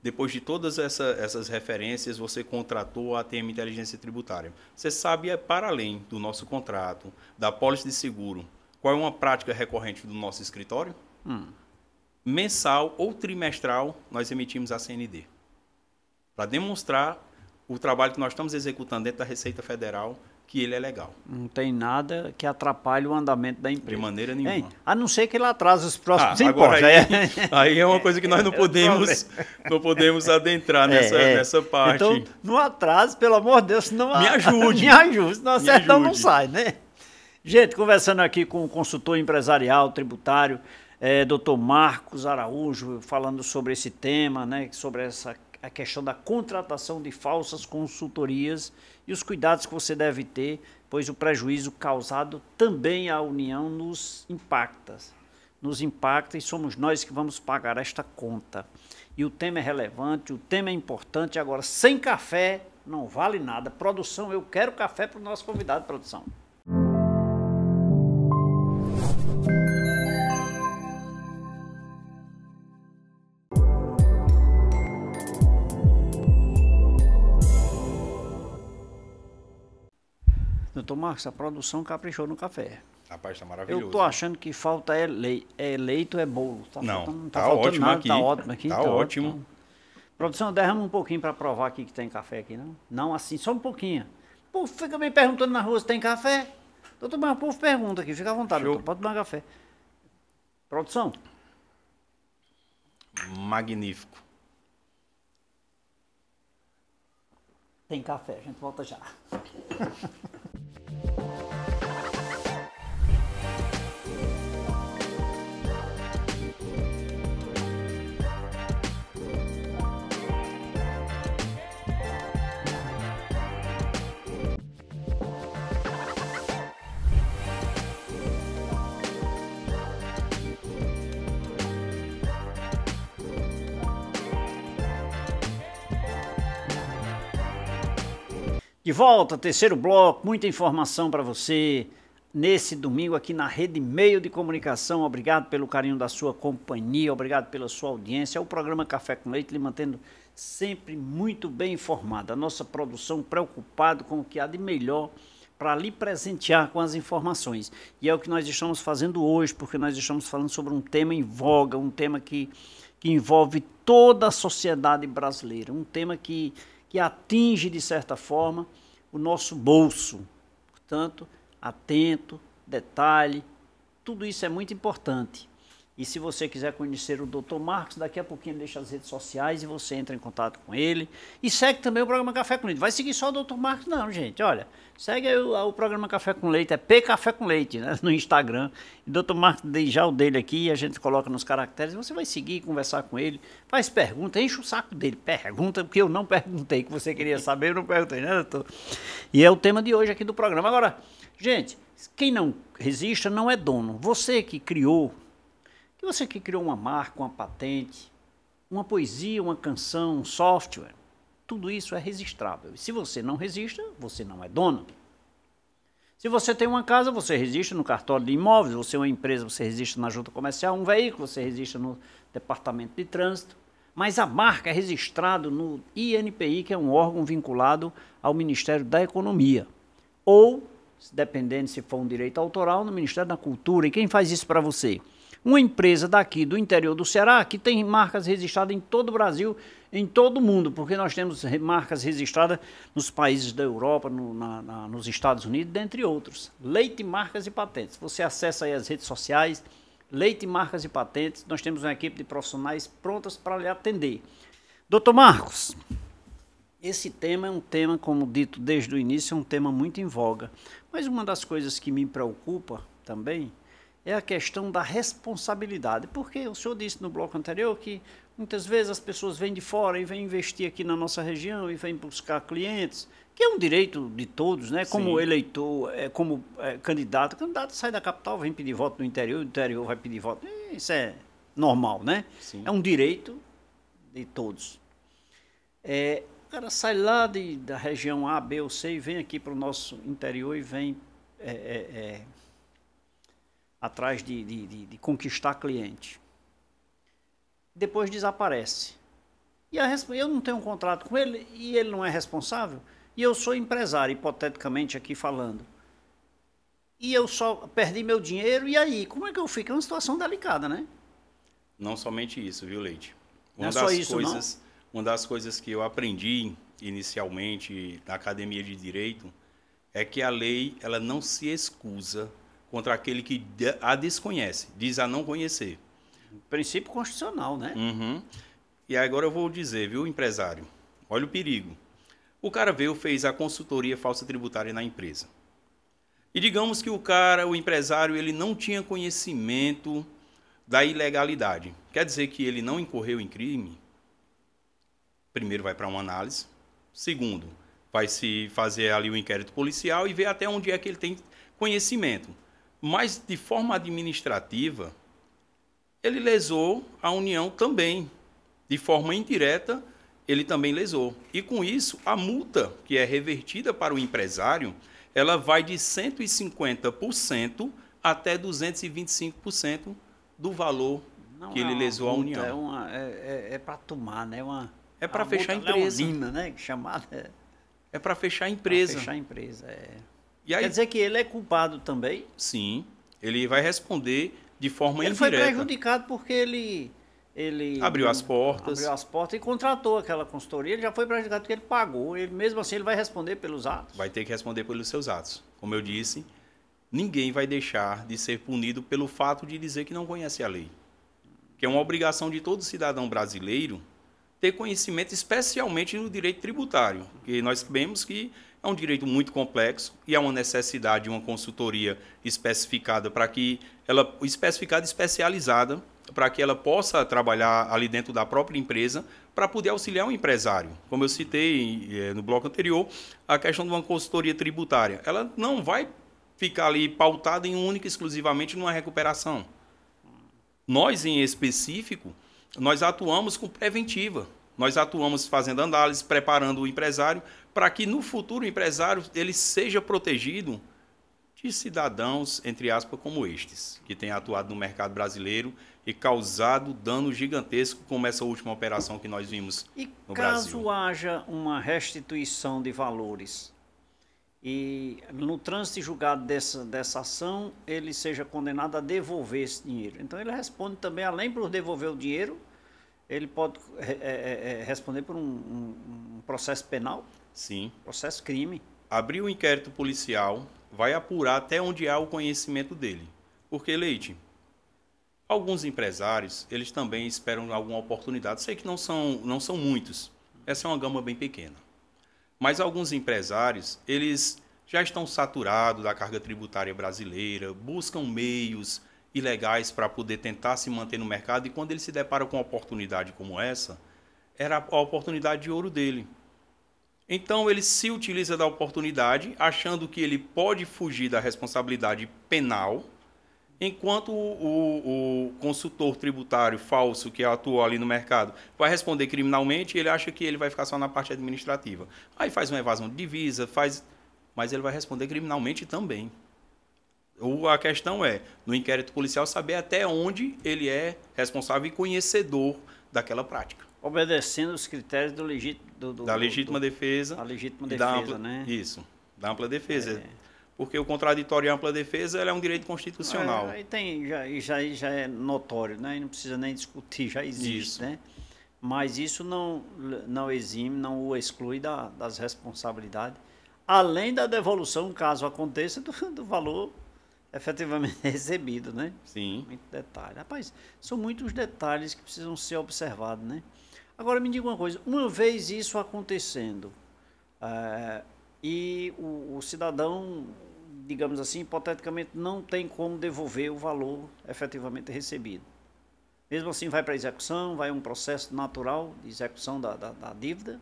depois de todas essas referências, você contratou a ATM Inteligência Tributária. Você sabe, para além do nosso contrato, da apólice de seguro, qual é uma prática recorrente do nosso escritório? Mensal ou trimestral, nós emitimos a CND. Para demonstrar o trabalho que nós estamos executando dentro da Receita Federal, que ele é legal. Não tem nada que atrapalhe o andamento da empresa. De maneira nenhuma. A não ser que ele atrase os próximos impostos. Agora aí é uma coisa que nós não podemos adentrar nessa parte. Então, não atrase, pelo amor de Deus, senão... Me ajude. Me ajude, senão a certão não sai, né? Gente, conversando aqui com o consultor empresarial, tributário, Dr. Marcos Araújo, falando sobre esse tema, né, sobre a questão da contratação de falsas consultorias e os cuidados que você deve ter, pois o prejuízo causado também à União nos impacta e somos nós que vamos pagar esta conta. E o tema é relevante, o tema é importante, agora sem café não vale nada. Produção, eu quero café para o nosso convidado, produção. Doutor Marcos, a produção caprichou no café. Rapaz, tá maravilhoso. Eu tô achando que falta leite ou é bolo. Não tá faltando ótimo nada, aqui. Tá ótimo aqui. Tá ótimo. Ótimo. Produção, derrama um pouquinho para provar aqui que tem café aqui, não? Não, assim, só um pouquinho. O povo fica me perguntando na rua se tem café. Doutor, mas o povo pergunta aqui, fica à vontade, doutor, pode tomar café. Produção. Magnífico. Tem café, a gente volta já. De volta, terceiro bloco, muita informação para você nesse domingo aqui na Rede Meio de Comunicação. Obrigado pelo carinho da sua companhia, obrigado pela sua audiência. É o programa Café com Leite, lhe mantendo sempre muito bem informado. A nossa produção preocupada com o que há de melhor para lhe presentear com as informações. E é o que nós estamos fazendo hoje, porque nós estamos falando sobre um tema em voga, um tema que envolve toda a sociedade brasileira, um tema que atinge, de certa forma, o nosso bolso. Portanto, atento, detalhe, tudo isso é muito importante. E se você quiser conhecer o Dr. Marcos, daqui a pouquinho ele deixa as redes sociais e você entra em contato com ele. E segue também o programa Café com Leite. Vai seguir só o Dr. Marcos não, gente. Olha, segue o programa Café com Leite, é P Café com Leite, né, no Instagram. E o Dr. Marcos deixa já o dele aqui, a gente coloca nos caracteres, você vai seguir, conversar com ele, faz pergunta, enche o saco dele, pergunta, porque eu não perguntei, que você queria saber, eu não perguntei, né, doutor? E é o tema de hoje aqui do programa. Agora, gente, quem não resista não é dono. Você que criou uma marca, uma patente, uma poesia, uma canção, um software, tudo isso é registrável. Se você não registra, você não é dono. Se você tem uma casa, você registra no cartório de imóveis, você é uma empresa, você registra na junta comercial, um veículo, você registra no departamento de trânsito, mas a marca é registrada no INPI, que é um órgão vinculado ao Ministério da Economia, ou, dependendo se for um direito autoral, no Ministério da Cultura. E quem faz isso para você? Uma empresa daqui do interior do Ceará, que tem marcas registradas em todo o Brasil, em todo o mundo, porque nós temos marcas registradas nos países da Europa, nos Estados Unidos, dentre outros. Leite, Marcas e Patentes. Você acessa aí as redes sociais, Leite, Marcas e Patentes. Nós temos uma equipe de profissionais prontas para lhe atender. Doutor Marcos, esse tema é um tema, como dito desde o início, é um tema muito em voga. Mas uma das coisas que me preocupa também é a questão da responsabilidade, porque o senhor disse no bloco anterior que muitas vezes as pessoas vêm de fora e vêm investir aqui na nossa região e vêm buscar clientes, que é um direito de todos, né? Como Sim. eleitor, como candidato. O candidato sai da capital, vem pedir voto no interior, o interior vai pedir voto. Isso é normal, né? Sim. É um direito de todos. O cara sai lá da região A, B ou C e vem aqui para o nosso interior e vem atrás de conquistar cliente. Depois desaparece. E eu não tenho um contrato com ele e ele não é responsável. E eu sou empresário, hipoteticamente aqui falando. E eu só perdi meu dinheiro, e aí? Como é que eu fico? É uma situação delicada, né? Não somente isso, viu, Leite? Não é só isso, não? Uma das coisas que eu aprendi inicialmente na Academia de Direito é que a lei ela não se excusa contra aquele que a desconhece, diz a não conhecer. Princípio constitucional, né? Uhum. E agora eu vou dizer, viu, empresário? Olha o perigo. O cara veio, fez a consultoria falsa tributária na empresa. E digamos que o empresário, ele não tinha conhecimento da ilegalidade. Quer dizer que ele não incorreu em crime? Primeiro vai para uma análise. Segundo, vai se fazer ali o inquérito policial e ver até onde é que ele tem conhecimento. Mas, de forma administrativa, ele lesou a União também. De forma indireta, ele também lesou. E, com isso, a multa que é revertida para o empresário, ela vai de 150% até 225% do valor que ele lesou a União. É para tomar, né? É para fechar a empresa. Leonina, né? Chamada. É para fechar a empresa. Para fechar a empresa, E aí, quer dizer que ele é culpado também? Sim, ele vai responder de forma indireta. Ele foi prejudicado porque ele abriu as portas. Abriu as portas e contratou aquela consultoria. Ele já foi prejudicado porque ele pagou. Ele, mesmo assim, ele vai responder pelos atos. Vai ter que responder pelos seus atos. Como eu disse, ninguém vai deixar de ser punido pelo fato de dizer que não conhece a lei. Que é uma obrigação de todo cidadão brasileiro ter conhecimento, especialmente no direito tributário. Porque nós sabemos que é um direito muito complexo e há uma necessidade de uma consultoria especificada para que ela especializada para que ela possa trabalhar ali dentro da própria empresa para poder auxiliar o empresário. Como eu citei no bloco anterior, a questão de uma consultoria tributária. Ela não vai ficar ali pautada em única e exclusivamente numa recuperação. Nós, em específico, nós atuamos com preventiva. Nós atuamos fazendo análise, preparando o empresário para que no futuro o empresário ele seja protegido de cidadãos, entre aspas, como estes, que têm atuado no mercado brasileiro e causado dano gigantesco, como essa última operação que nós vimos no Brasil. Caso haja uma restituição de valores e no trânsito julgado dessa ação, ele seja condenado a devolver esse dinheiro. Então ele responde também, além por devolver o dinheiro, ele pode responder por um processo penal? Sim. Processo crime. Abrir o inquérito policial, vai apurar até onde há o conhecimento dele. Porque, Leite, alguns empresários, eles também esperam alguma oportunidade. Sei que não são muitos. Essa é uma gama bem pequena. Mas alguns empresários, eles já estão saturados da carga tributária brasileira, buscam meios ilegais para poder tentar se manter no mercado, e quando ele se depara com uma oportunidade como essa, era a oportunidade de ouro dele. Então ele se utiliza da oportunidade, achando que ele pode fugir da responsabilidade penal, enquanto o consultor tributário falso que atuou ali no mercado vai responder criminalmente, ele acha que ele vai ficar só na parte administrativa. Aí faz uma evasão de divisa, mas ele vai responder criminalmente também. A questão é, no inquérito policial, saber até onde ele é responsável e conhecedor daquela prática. Obedecendo os critérios da legítima defesa. A legítima defesa, né? Isso, da ampla defesa. Porque o contraditório e a ampla defesa ela é um direito constitucional. Já é notório, né? E não precisa nem discutir, já existe, isso. Né? Mas isso não exime, não o exclui das responsabilidades, além da devolução, caso aconteça, do valor efetivamente recebido, né? Sim. Muito detalhe. Rapaz, são muitos detalhes que precisam ser observados, né? Agora me diga uma coisa, uma vez isso acontecendo, e o cidadão, digamos assim, hipoteticamente não tem como devolver o valor efetivamente recebido. Mesmo assim vai para execução, vai um processo natural de execução da dívida?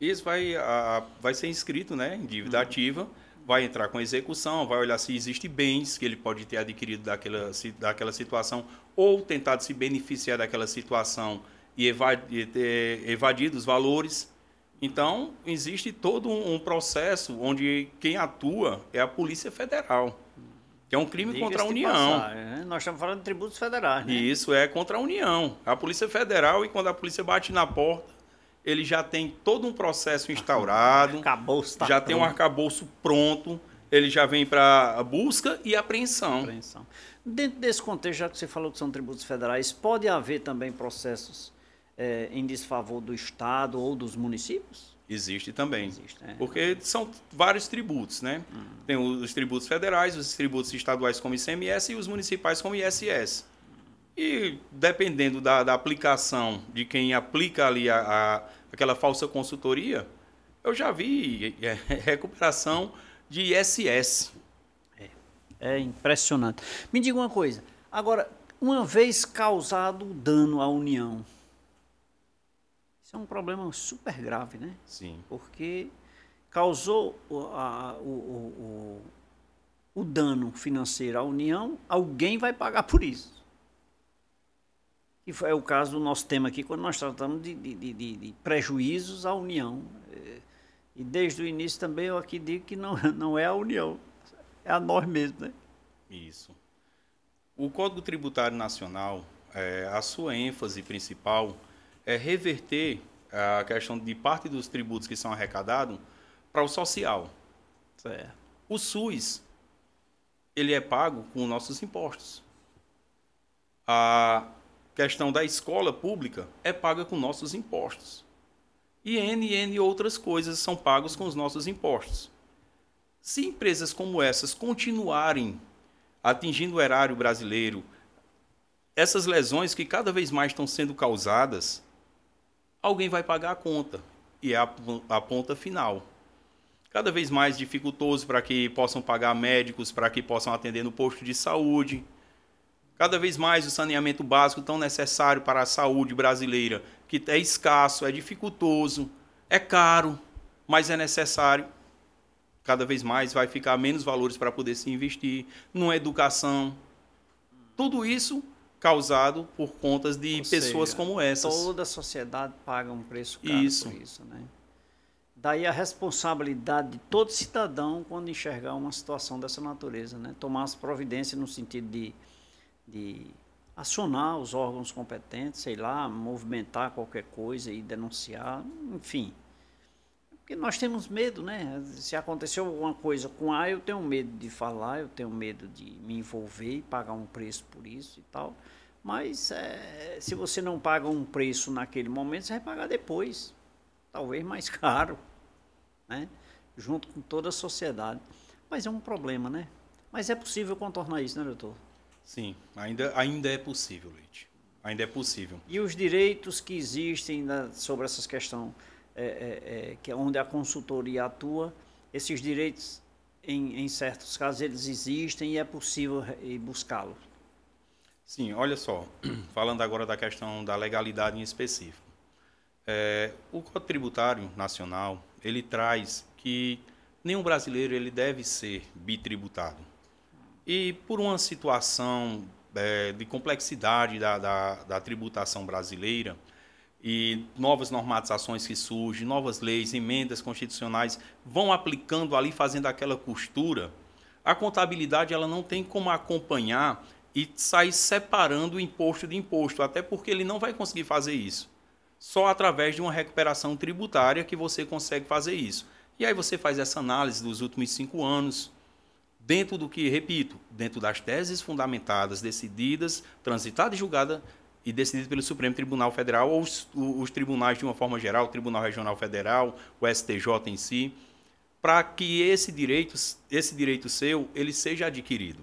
Isso vai ser inscrito, né, em dívida ativa, vai entrar com execução, vai olhar se existe bens que ele pode ter adquirido daquela situação ou tentado se beneficiar daquela situação e ter evadido os valores. Então, existe todo um processo onde quem atua é a Polícia Federal, que é um crime contra a União. Né? Nós estamos falando de tributos federais, né? E isso é contra a União. A Polícia Federal, e quando a polícia bate na porta, ele já tem todo um processo instaurado, já tem um arcabouço pronto, ele já vem para busca e apreensão. Dentro desse contexto, já que você falou que são tributos federais, pode haver também processos em desfavor do Estado ou dos municípios? Existe também, porque são vários tributos, né? Tem os tributos federais, os tributos estaduais como ICMS e os municipais como ISS. E dependendo da aplicação de quem aplica ali aquela falsa consultoria, eu já vi recuperação de ISS. É impressionante. Me diga uma coisa, agora, uma vez causado o dano à União, isso é um problema super grave, né? Sim. Porque causou o dano financeiro à União, alguém vai pagar por isso. Que é o caso do nosso tema aqui, quando nós tratamos de prejuízos à União. E desde o início também eu aqui digo que não é a União, é a nós mesmos, né? Isso. O Código Tributário Nacional, a sua ênfase principal é reverter a questão de parte dos tributos que são arrecadados para o social. Certo. O SUS, ele é pago com nossos impostos. A questão da escola pública é paga com nossos impostos. E N outras coisas são pagas com os nossos impostos. Se empresas como essas continuarem atingindo o erário brasileiro, essas lesões que cada vez mais estão sendo causadas, alguém vai pagar a conta, e é a ponta final. Cada vez mais dificultoso para que possam pagar médicos, para que possam atender no posto de saúde. Cada vez mais o saneamento básico tão necessário para a saúde brasileira, que é escasso, é dificultoso, é caro, mas é necessário. Cada vez mais vai ficar menos valores para poder se investir numa educação. Tudo isso causado por contas de pessoas como essas. Toda a sociedade paga um preço caro por isso, né? Daí a responsabilidade de todo cidadão quando enxergar uma situação dessa natureza, né? Tomar as providências no sentido de acionar os órgãos competentes, sei lá, movimentar qualquer coisa e denunciar, enfim. Porque nós temos medo, né? Se aconteceu alguma coisa com A, eu tenho medo de falar, eu tenho medo de me envolver e pagar um preço por isso e tal. Mas se você não paga um preço naquele momento, você vai pagar depois. Talvez mais caro, né? Junto com toda a sociedade. Mas é um problema, né? Mas é possível contornar isso, né, doutor? Sim, ainda é possível, Leite. Ainda é possível. E os direitos que existem sobre essas questões, que é onde a consultoria atua, esses direitos, em certos casos, eles existem e é possível buscá-los. Sim, olha só, falando agora da questão da legalidade em específico. O Código Tributário Nacional, ele traz que nenhum brasileiro ele deve ser bitributado. E por uma situação de complexidade da tributação brasileira e novas normatizações que surgem, novas leis, emendas constitucionais vão aplicando ali, fazendo aquela costura, a contabilidade ela não tem como acompanhar e sair separando o imposto de imposto, até porque ele não vai conseguir fazer isso. Só através de uma recuperação tributária que você consegue fazer isso. E aí você faz essa análise dos últimos 5 anos, dentro do que, repito, dentro das teses fundamentadas, decididas, transitadas e julgadas e decididas pelo Supremo Tribunal Federal ou os tribunais de uma forma geral, o Tribunal Regional Federal, o STJ em si, para que esse direito seu ele seja adquirido.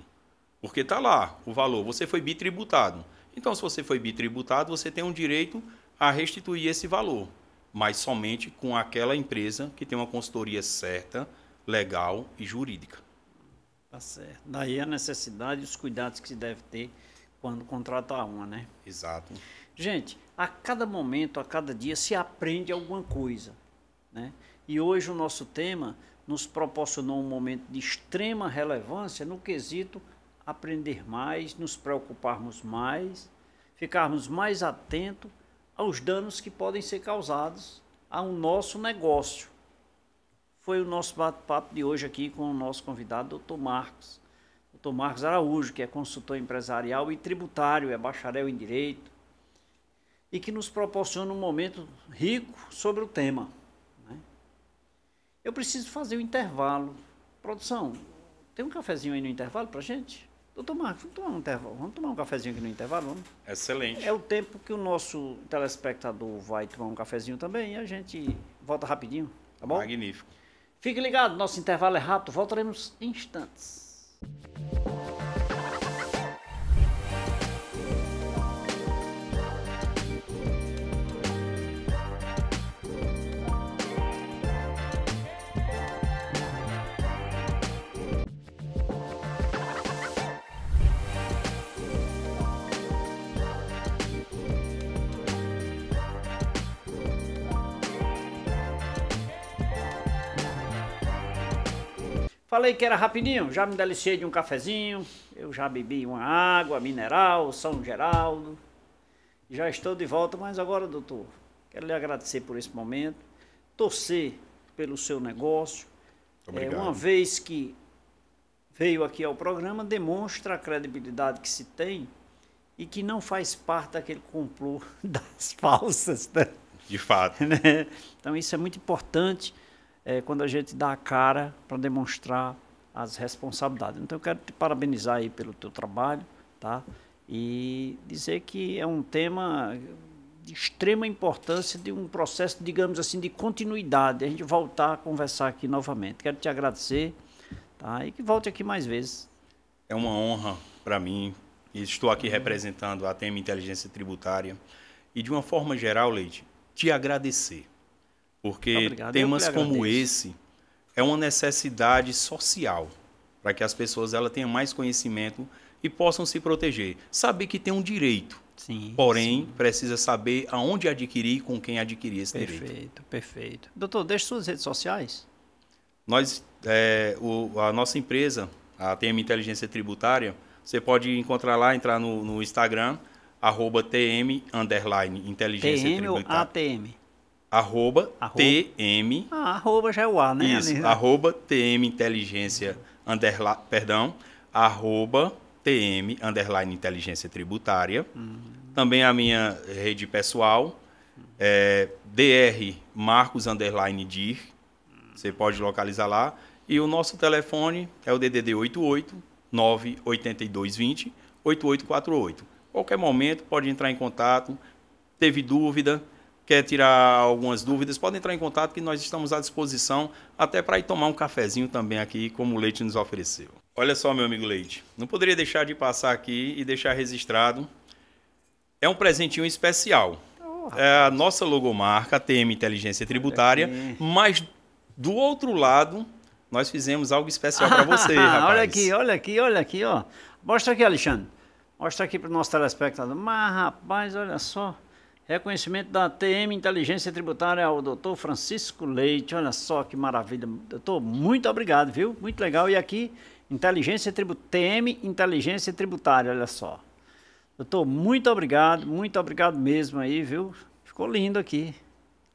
Porque está lá o valor, você foi bitributado. Então, se você foi bitributado, você tem um direito a restituir esse valor, mas somente com aquela empresa que tem uma consultoria certa, legal e jurídica. Tá certo. Daí a necessidade e os cuidados que se deve ter quando contratar uma, né? Exato. Gente, a cada momento, a cada dia se aprende alguma coisa, né? E hoje o nosso tema nos proporcionou um momento de extrema relevância no quesito aprender mais, nos preocuparmos mais, ficarmos mais atentos aos danos que podem ser causados ao nosso negócio. Foi o nosso bate-papo de hoje aqui com o nosso convidado, Dr. Marcos. Dr. Marcos Araújo, que é consultor empresarial e tributário, é bacharel em Direito, e que nos proporciona um momento rico sobre o tema, né? Eu preciso fazer o intervalo. Produção, tem um cafezinho aí no intervalo para gente? Doutor Marcos, vamos tomar um cafezinho aqui no intervalo? Vamos? Excelente. É o tempo que o nosso telespectador vai tomar um cafezinho também e a gente volta rapidinho, tá bom? Magnífico. Fique ligado, nosso intervalo é rápido, voltaremos em instantes. Falei que era rapidinho, já me deliciei de um cafezinho, eu já bebi uma água mineral, São Geraldo, já estou de volta, mas agora, doutor, quero lhe agradecer por esse momento, torcer pelo seu negócio. Obrigado. Uma vez que veio aqui ao programa, demonstra a credibilidade que se tem e que não faz parte daquele complô das falsas, né? De fato. Então isso é muito importante. Quando a gente dá a cara para demonstrar as responsabilidades. Então eu quero te parabenizar aí pelo teu trabalho, tá? E dizer que é um tema de extrema importância, de um processo, digamos assim, de continuidade, a gente voltar a conversar aqui novamente. Quero te agradecer, tá? E que volte aqui mais vezes. É uma honra para mim, e estou aqui representando a ATM Inteligência Tributária, e de uma forma geral, Leite, te agradecer. Porque obrigado. Temas como esse é uma necessidade social para que as pessoas tenham mais conhecimento e possam se proteger. Saber que tem um direito, sim, porém sim, precisa saber aonde adquirir e com quem adquirir esse direito. Perfeito, perfeito. Doutor, deixe suas redes sociais. A nossa empresa, a ATM Inteligência Tributária, você pode encontrar lá, entrar no Instagram, @TM_Inteligência TM ou Tributária. ATM? arroba TM. Arroba já é o A, né? Isso, arroba TM Inteligência, arroba TM Inteligência Tributária. Também a minha rede pessoal, DR Marcos _dir. Você pode localizar lá. E o nosso telefone é o DDD 88 98220 8848. Qualquer momento pode entrar em contato. Teve dúvida, quer tirar algumas dúvidas, pode entrar em contato que nós estamos à disposição até para ir tomar um cafezinho também aqui, como o Leite nos ofereceu. Olha só, meu amigo Leite, não poderia deixar de passar aqui e deixar registrado. É um presentinho especial. É a nossa logomarca, TM Inteligência Tributária, mas do outro lado, nós fizemos algo especial para você, rapaz. Olha aqui, ó. Mostra aqui, Alexandre. Mostra aqui para o nosso telespectador. Mas, rapaz, olha só. Reconhecimento da TM Inteligência Tributária ao Dr. Francisco Leite. Olha só que maravilha. Doutor, muito obrigado, viu? Muito legal. E aqui, TM Inteligência Tributária, olha só. Doutor, muito obrigado mesmo aí, viu? Ficou lindo aqui.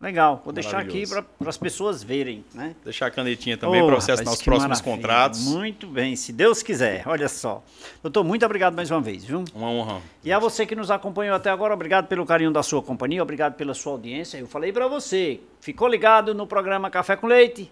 Legal, vou deixar aqui para as pessoas verem, né? Deixar a canetinha também para acesso aos próximos contratos. Muito bem, se Deus quiser, olha só. Doutor, muito obrigado mais uma vez, viu? Uma honra. E a você que nos acompanhou até agora, obrigado pelo carinho da sua companhia, obrigado pela sua audiência. Eu falei para você, ficou ligado no programa Café com Leite?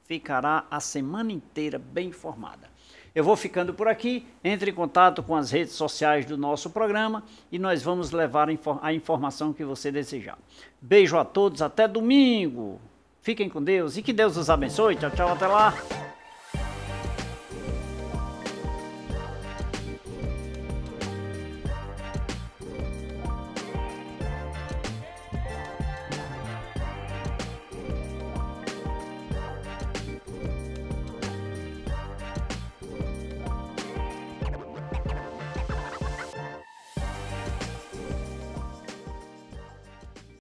Ficará a semana inteira bem informada. Eu vou ficando por aqui, entre em contato com as redes sociais do nosso programa e nós vamos levar a informação que você desejar. Beijo a todos, até domingo. Fiquem com Deus e que Deus os abençoe. Tchau, tchau, até lá.